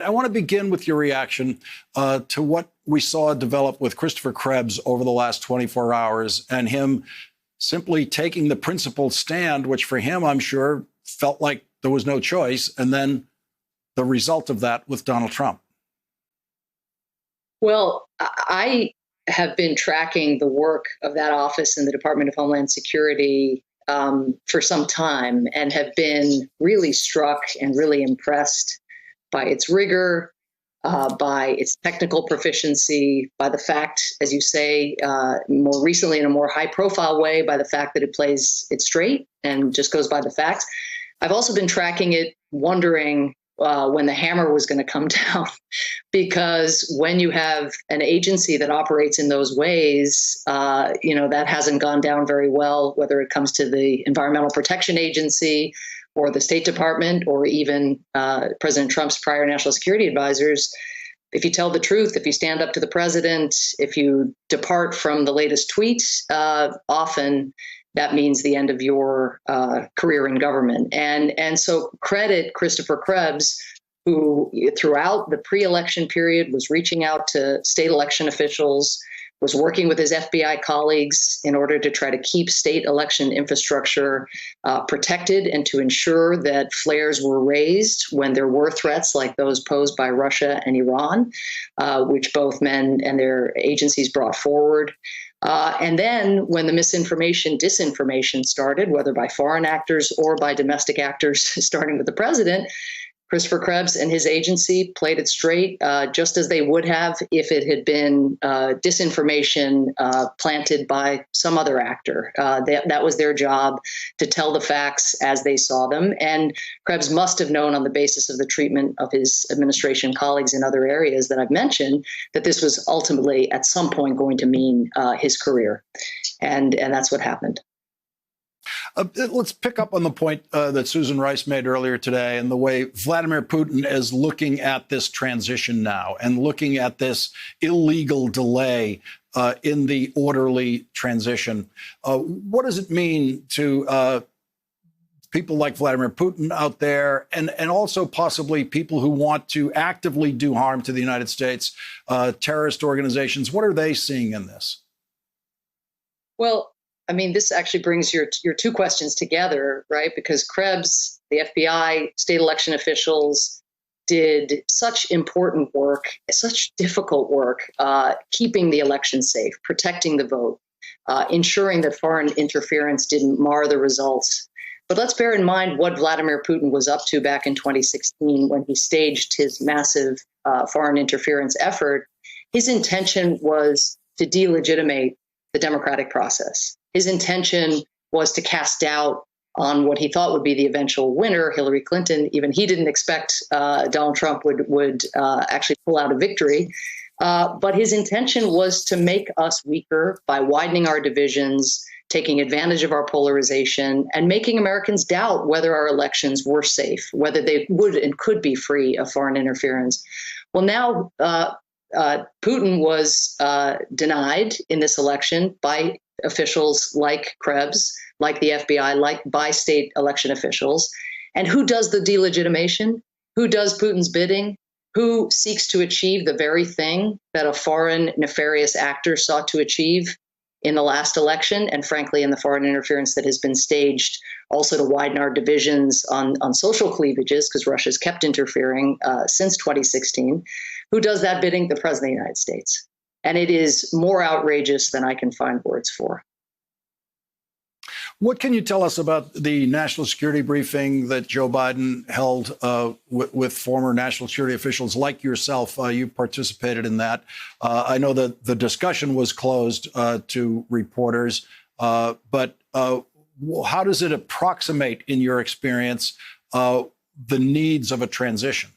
I want to begin with your reaction to what we saw develop with Christopher Krebs over the last 24 hours and him simply taking the principled stand, which for him, I'm sure, felt like there was no choice, and then the result of that with Donald Trump. Well, I have been tracking the work of that office in the Department of Homeland Security for some time and have been really struck and really impressed by its rigor, by its technical proficiency, by the fact, as you say, more recently in a more high-profile way, by the fact that it plays it straight and just goes by the facts. I've also been tracking it, wondering when the hammer was going to come down, because when you have an agency that operates in those ways, that hasn't gone down very well, whether it comes to the Environmental Protection Agency or the State Department or even President Trump's prior national security advisors. If you tell the truth, if you stand up to the president, if you depart from the latest tweets, often that means the end of your career in government. And so credit Christopher Krebs, who throughout the pre-election period was reaching out to state election officials, was working with his FBI colleagues in order to try to keep state election infrastructure protected and to ensure that flares were raised when there were threats like those posed by Russia and Iran, which both men and their agencies brought forward. And then when the disinformation started, whether by foreign actors or by domestic actors, starting with the president, Christopher Krebs and his agency played it straight, just as they would have if it had been disinformation planted by some other actor. That was their job, to tell the facts as they saw them. And Krebs must have known, on the basis of the treatment of his administration colleagues in other areas that I've mentioned, that this was ultimately at some point going to mean his career. And that's what happened. Let's pick up on the point that Susan Rice made earlier today and the way Vladimir Putin is looking at this transition now and looking at this illegal delay in the orderly transition. What does it mean to people like Vladimir Putin out there and also possibly people who want to actively do harm to the United States, terrorist organizations? What are they seeing in this? Well, I mean, this actually brings your two questions together, right? Because Krebs, the FBI, state election officials did such important work, such difficult work, keeping the election safe, protecting the vote, ensuring that foreign interference didn't mar the results. But let's bear in mind what Vladimir Putin was up to back in 2016 when he staged his massive foreign interference effort. His intention was to delegitimate the democratic process. His intention was to cast doubt on what he thought would be the eventual winner, Hillary Clinton. Even he didn't expect Donald Trump would actually pull out a victory. But his intention was to make us weaker by widening our divisions, taking advantage of our polarization, and making Americans doubt whether our elections were safe, whether they would and could be free of foreign interference. Well, now Putin was denied in this election by officials like Krebs, like the FBI, like by state election officials. And who does the delegitimation? Who does Putin's bidding? Who seeks to achieve the very thing that a foreign nefarious actor sought to achieve in the last election, and frankly, in the foreign interference that has been staged also to widen our divisions on social cleavages, because Russia's kept interfering since 2016. Who does that bidding? The President of the United States. And it is more outrageous than I can find words for. What can you tell us about the national security briefing that Joe Biden held with former national security officials like yourself? You participated in that. I know that the discussion was closed to reporters, but how does it approximate, in your experience, the needs of a transition?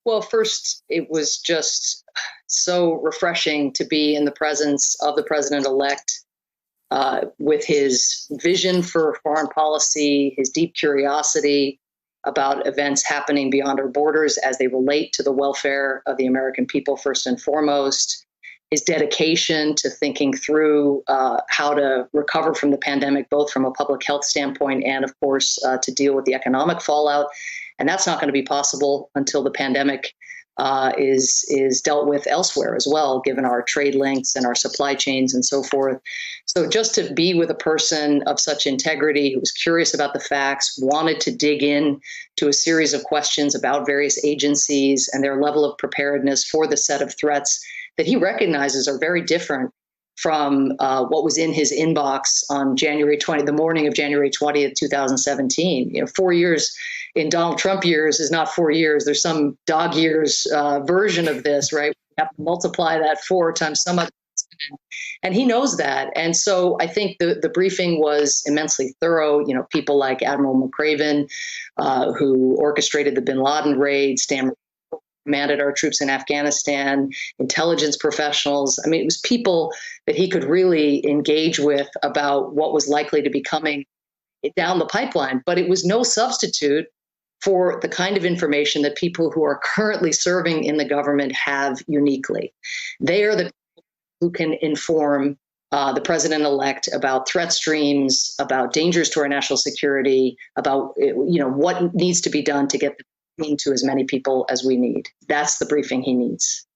Well, first, it was just so refreshing to be in the presence of the president-elect with his vision for foreign policy, his deep curiosity about events happening beyond our borders as they relate to the welfare of the American people, first and foremost, his dedication to thinking through how to recover from the pandemic, both from a public health standpoint and, of course, to deal with the economic fallout. And that's not going to be possible until the pandemic is dealt with elsewhere as well, given our trade links and our supply chains and so forth. So just to be with a person of such integrity, who was curious about the facts, wanted to dig in to a series of questions about various agencies and their level of preparedness for the set of threats that he recognizes are very different from what was in his inbox on January 20th, the morning of January 20th, 2017. 4 years in Donald Trump years is not 4 years. There's some dog years version of this, right? We have to multiply that 4 times some other. And he knows that. And so I think the briefing was immensely thorough. People like Admiral McRaven, who orchestrated the bin Laden raid, Stan commanded our troops in Afghanistan, intelligence professionals. I mean, it was people that he could really engage with about what was likely to be coming down the pipeline. But it was no substitute for the kind of information that people who are currently serving in the government have uniquely. They are the people who can inform the president-elect about threat streams, about dangers to our national security, about what needs to be done to get the to as many people as we need. That's the briefing he needs.